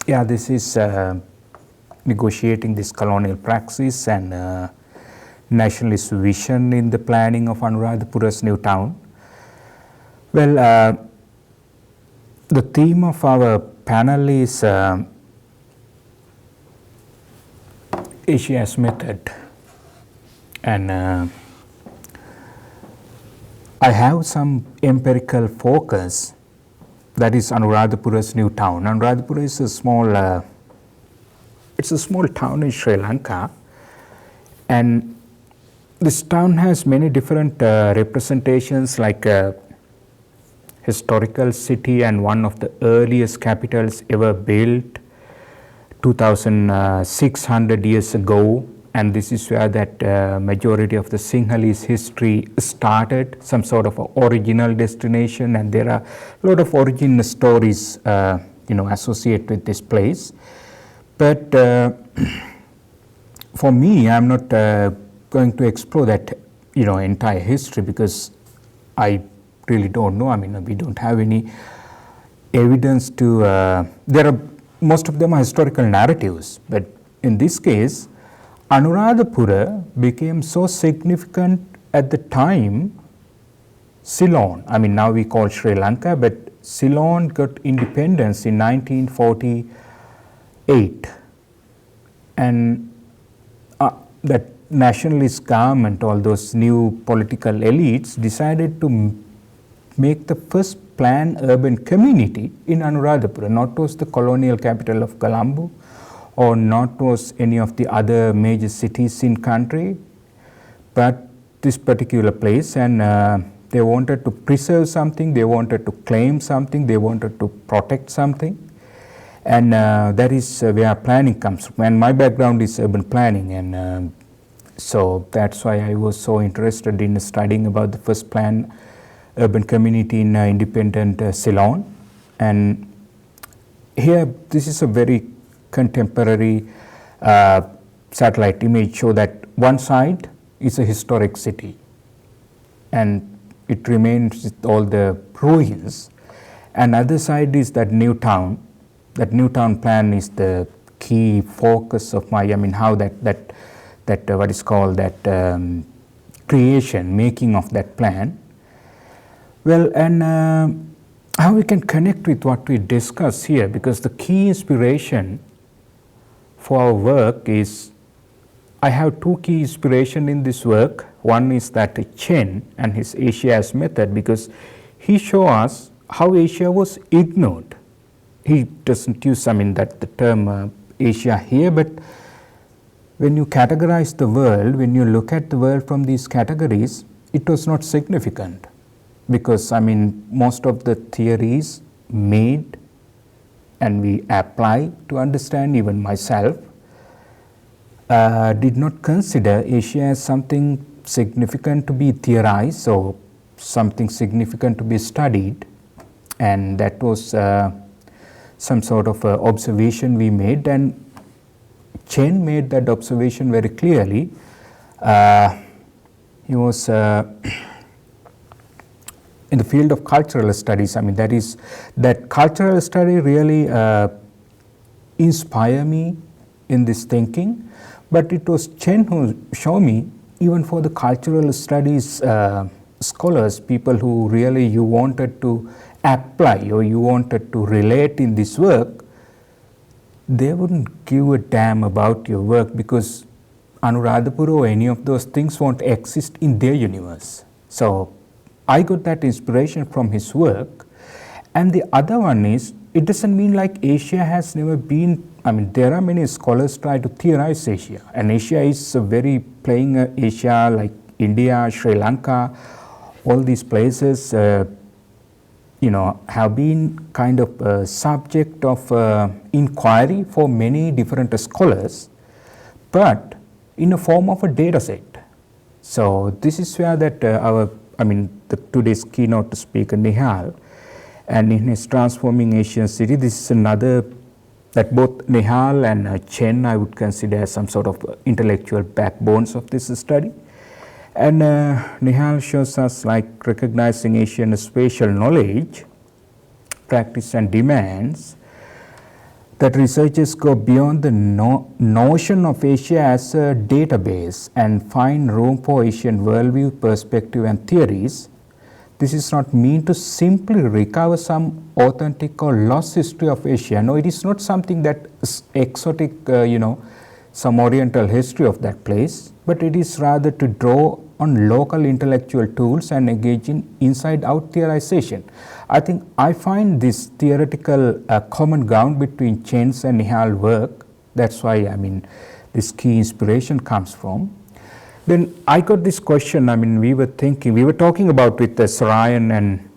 Yeah, this is negotiating this colonial praxis and nationalist vision in the planning of Anuradhapura's new town. Well, the theme of our panel is Asia's method, and I have some empirical focus. That is Anuradhapura's new town. Anuradhapura is a small, it's a small town in Sri Lanka, and this town has many different representations, like a historical city and one of the earliest capitals ever built 2,600 years ago, and this is where that majority of the Sinhalese history started, some sort of original destination, and there are a lot of origin stories associated with this place. But for me, I'm not going to explore that entire history, because I really don't know. I mean, we don't have any evidence to there are most of them are historical narratives, but in this case Anuradhapura became so significant at the time Ceylon, I mean now we call Sri Lanka, but Ceylon got independence in 1948, and that nationalist government, all those new political elites decided to make the first planned urban community in Anuradhapura. Not was the colonial capital of Colombo, or not was any of the other major cities in country, but this particular place, and they wanted to preserve something, they wanted to claim something, they wanted to protect something, and that is where planning comes from. And my background is urban planning, and so that's why I was so interested in studying about the first planned urban community in independent Ceylon. And here this is a very contemporary satellite image, show that one side is a historic city and it remains with all the ruins, and other side is that new town. That new town plan is the key focus of my, I mean how that what is called that creation, making of that plan. Well, and how we can connect with what we discuss here, because the key inspiration for our work is, I have two key inspiration in this work. One is that Chen and his Asia's method, because he shows us how Asia was ignored. He doesn't use, I mean, that the term Asia here, but when you categorize the world, when you look at the world from these categories, it was not significant. Because I mean, most of the theories made and we apply to understand, even myself, did not consider Asia as something significant to be theorized or something significant to be studied, and that was some sort of observation we made, and Chen made that observation very clearly. He was in the field of cultural studies. I mean, that cultural study really inspired me in this thinking, but it was Chen who showed me, even for the cultural studies scholars, people who really you wanted to apply or you wanted to relate in this work, they wouldn't give a damn about your work, because Anuradhapura or any of those things won't exist in their universe. So I got that inspiration from his work. And the other one is, it doesn't mean like Asia has never been, I mean, there are many scholars try to theorize Asia, and Asia is very playing Asia like India, Sri Lanka, all these places have been kind of subject of inquiry for many different scholars, but in a form of a data set. So this is where that today's keynote speaker Nihal, and in his Transforming Asian City, this is another that both Nihal and Chen I would consider as some sort of intellectual backbones of this study. And Nihal shows us like recognizing Asian spatial knowledge, practice and demands, that researchers go beyond the notion of Asia as a database and find room for Asian worldview, perspective and theories. This is not mean to simply recover some authentic or lost history of Asia. No, it is not something that is exotic, some oriental history of that place, but it is rather to draw on local intellectual tools and engage in inside-out theorization. I think I find this theoretical common ground between Chen's and Nihal work. That's why, this key inspiration comes from. Then I got this question, we were talking about with Sarayan and,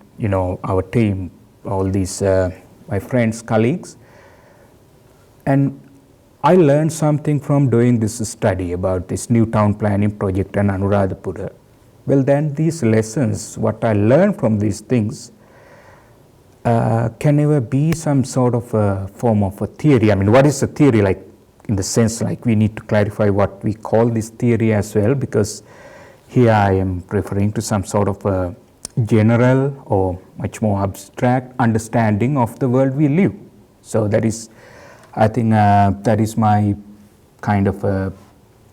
our team, all these, my friends, colleagues, and I learned something from doing this study about this new town planning project in Anuradhapura. Well, then these lessons, what I learned from these things, can never be some sort of a form of a theory. What is a theory? Like, in the sense, like, we need to clarify what we call this theory as well, because here I am referring to some sort of a general or much more abstract understanding of the world we live. So that is, I think that is my kind of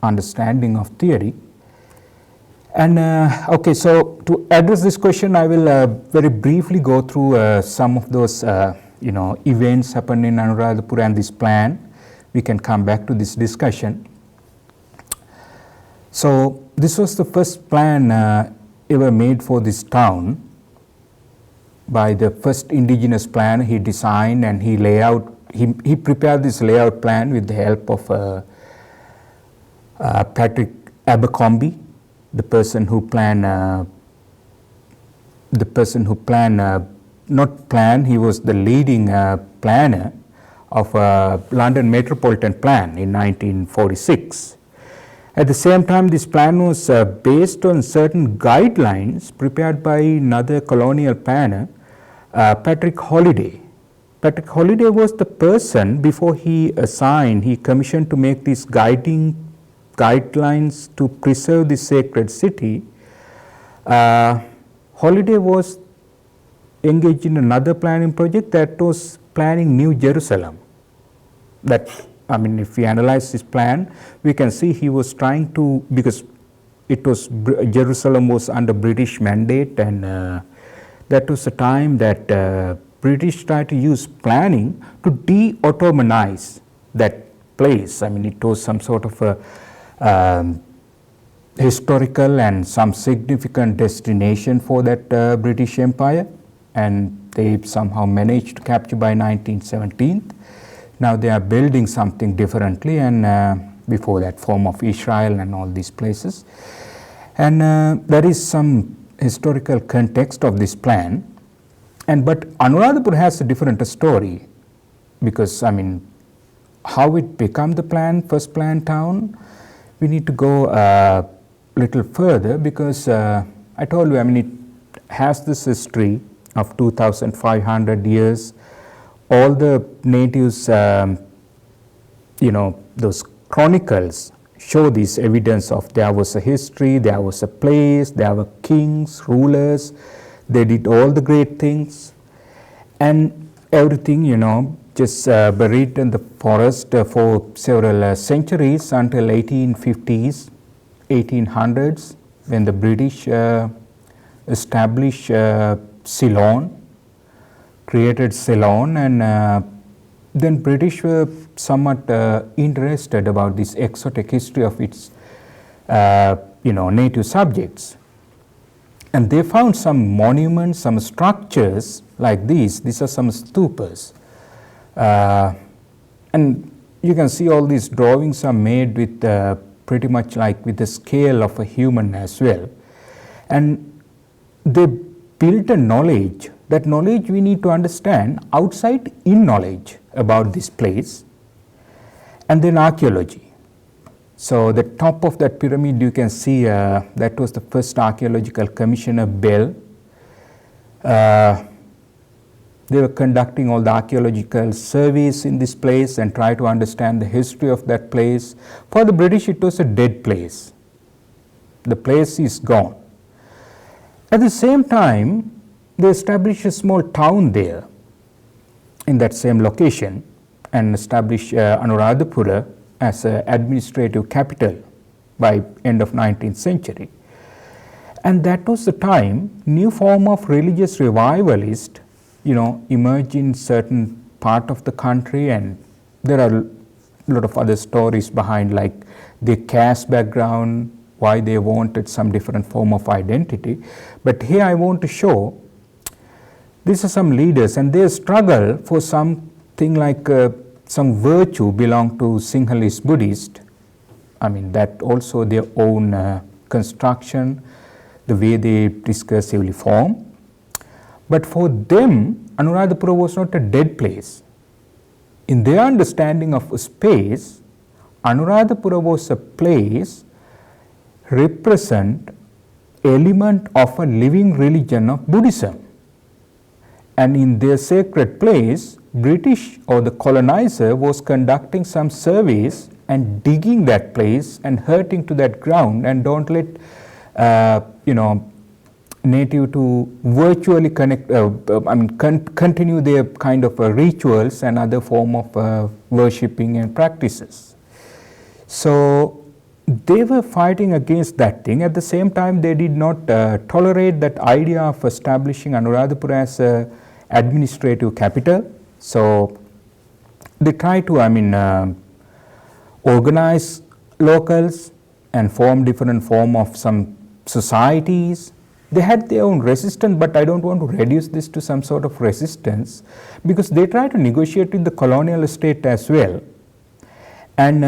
understanding of theory. And okay, so to address this question, I will very briefly go through some of those events happened in Anuradhapura and this plan. We can come back to this discussion. So this was the first plan ever made for this town by the first indigenous plan he designed, and he prepared this layout plan with the help of Patrick Abercrombie, the person who planned, he was the leading planner of London Metropolitan Plan in 1946. At the same time, this plan was based on certain guidelines prepared by another colonial planner, Patrick Holiday. Patrick Holiday was the person, before he commissioned to make these guidelines to preserve the sacred city. Holiday was engaged in another planning project that was planning New Jerusalem. That, if we analyze this plan, we can see he was trying to, because Jerusalem was under British mandate, and that was the time that British tried to use planning to de-Ottomanize that place. It was some sort of a historical and some significant destination for that British Empire, and they somehow managed to capture by 1917. Now they are building something differently, and before that form of Israel and all these places. And there is some historical context of this plan. But Anuradhapura has a different story, because how it became the first planned town, we need to go a little further, because I told you, it has this history of 2,500 years. All the natives, those chronicles show this evidence of there was a history, there was a place, there were kings, rulers, they did all the great things, and everything, just buried in the forest for several centuries until 1850s, 1800s, when the British established Ceylon, created Ceylon, and then British were somewhat interested about this exotic history of its native subjects. And they found some monuments, some structures like these. These are some stupas. And you can see all these drawings are made with pretty much like with the scale of a human as well. And they built a knowledge. That knowledge we need to understand outside in knowledge about this place. And then archaeology. So the top of that pyramid, you can see that was the first archaeological commissioner, Bell. They were conducting all the archaeological surveys in this place and try to understand the history of that place. For the British, it was a dead place. the place is gone. At the same time, they established a small town there in that same location and established Anuradhapura as an administrative capital by end of 19th century. And that was the time new form of religious revivalist, emerged in certain part of the country, and there are a lot of other stories behind, like their caste background, why they wanted some different form of identity. But here I want to show, these are some leaders and their struggle for something like some virtue belong to Sinhalese Buddhist. I mean, that also their own construction, the way they discursively form. But for them, Anuradhapura was not a dead place. In their understanding of space, Anuradhapura was a place represent element of a living religion of Buddhism. And in their sacred place, British or the colonizer was conducting some surveys and digging that place and hurting to that ground, and don't let native to virtually connect, continue their kind of rituals and other form of worshipping and practices. So they were fighting against that thing. At the same time, they did not tolerate that idea of establishing Anuradhapura as a administrative capital. So they tried to organize locals and form different form of some societies. They had their own resistance, but I don't want to reduce this to some sort of resistance, because they tried to negotiate with the colonial state as well. And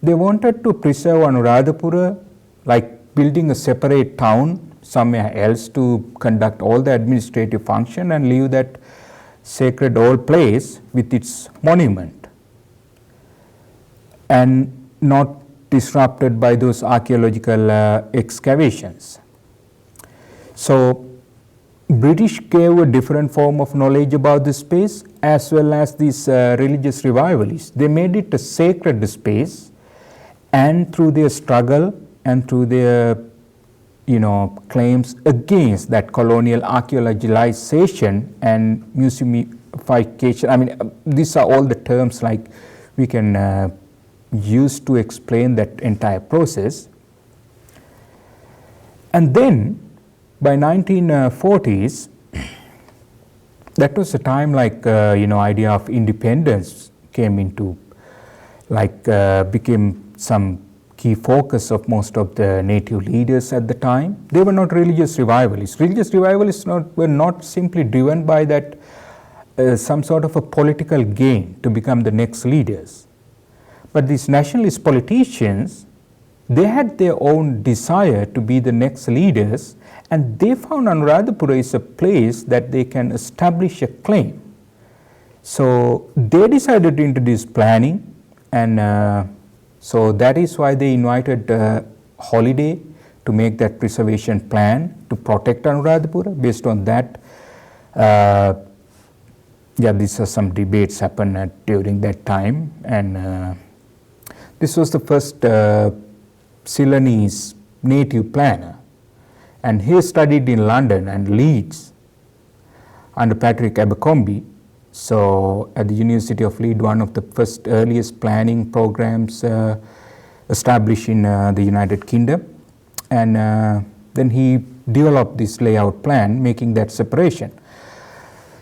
they wanted to preserve Anuradhapura, like building a separate town somewhere else to conduct all the administrative function and leave that sacred old place with its monument, and not disrupted by those archaeological excavations. So British gave a different form of knowledge about this space, as well as these religious revivalists. They made it a sacred space, and through their struggle and through their claims against that colonial archaeologization and museumification. These are all the terms like we can use to explain that entire process. And then by 1940s, that was a time like idea of independence came into, became some key focus of most of the native leaders at the time. They were not religious revivalists. Religious revivalists were not simply driven by that some sort of a political gain to become the next leaders. But these nationalist politicians, they had their own desire to be the next leaders, and they found Anuradhapura is a place that they can establish a claim. So they decided to introduce planning, and so that is why they invited Holiday to make that preservation plan to protect Anuradhapura. Based on that, these are some debates happened during that time, and this was the first Ceylonese native planner, and he studied in London and Leeds under Patrick Abercrombie. So at the University of Leeds, one of the first earliest planning programs established in the United Kingdom, and then he developed this layout plan, making that separation.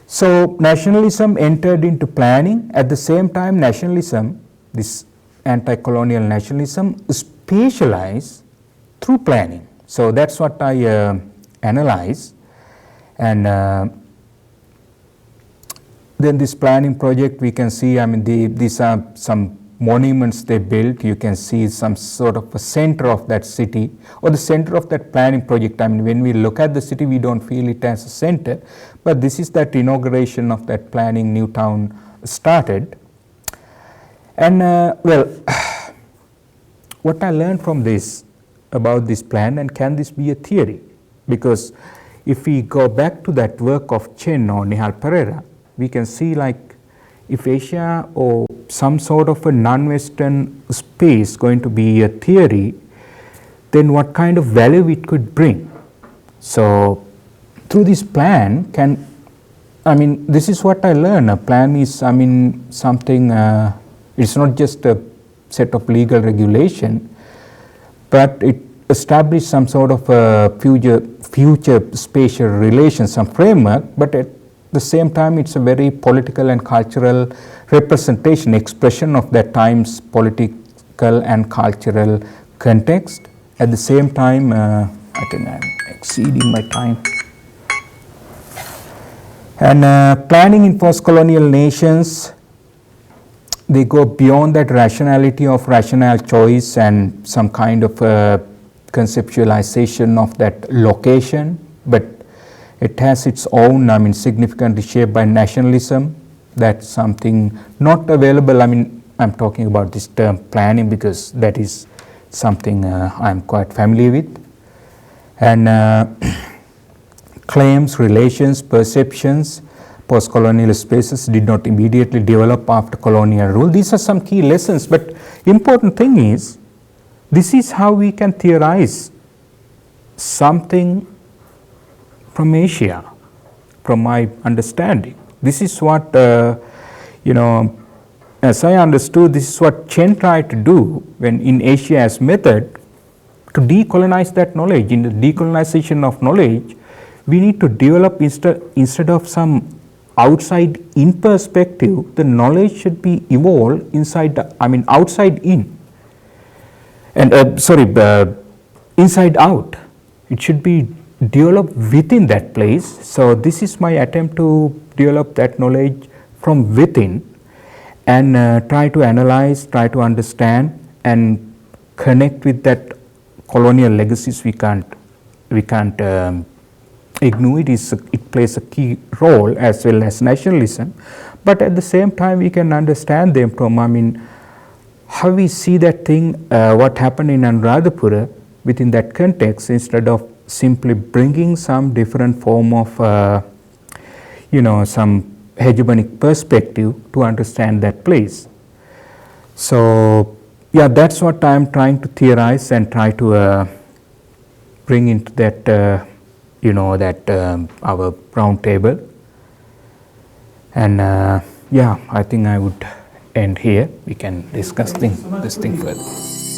So nationalism entered into planning. At the same time, nationalism, this anti-colonial nationalism, spatialized through planning. So that's what I analyze. And then this planning project, we can see, these are some monuments they built. You can see some sort of a center of that city, or the center of that planning project. When we look at the city, we don't feel it as a center, but this is that inauguration of that planning new town started. And what I learned from this about this plan, and can this be a theory? Because if we go back to that work of Chen or Nihal Pereira, we can see if Asia or some sort of a non-Western space going to be a theory, then what kind of value it could bring. So through this plan this is what I learned. A plan is, something, it's not just a set of legal regulation, but it establishes some sort of a future spatial relations, some framework, but at the same time it's a very political and cultural representation, expression of that time's political and cultural context. At the same time, I think I'm exceeding my time. And planning in post-colonial nations, they go beyond that rationality of rational choice and some kind of conceptualization of that location, but it has its own, significantly shaped by nationalism. That's something not available. I'm talking about this term planning because that is something I'm quite familiar with. And claims, relations, perceptions, post-colonial spaces did not immediately develop after colonial rule. These are some key lessons, but important thing is, this is how we can theorize something from Asia, from my understanding. This is what, as I understood, this is what Chen tried to do when in Asia as method to decolonize that knowledge. In the decolonization of knowledge, we need to develop instead of some outside in perspective, the knowledge should be evolved outside in. And inside out. It should be developed within that place. So this is my attempt to develop that knowledge from within and try to analyze, try to understand and connect with that colonial legacies. We can't ignore it. It plays a key role as well as nationalism, but at the same time we can understand them from how we see that thing, what happened in Anuradhapura within that context, instead of simply bringing some different form of some hegemonic perspective to understand that place. So yeah, that's what I'm trying to theorize and try to bring into that our round table. And I think I would end here. We can discuss this thing further.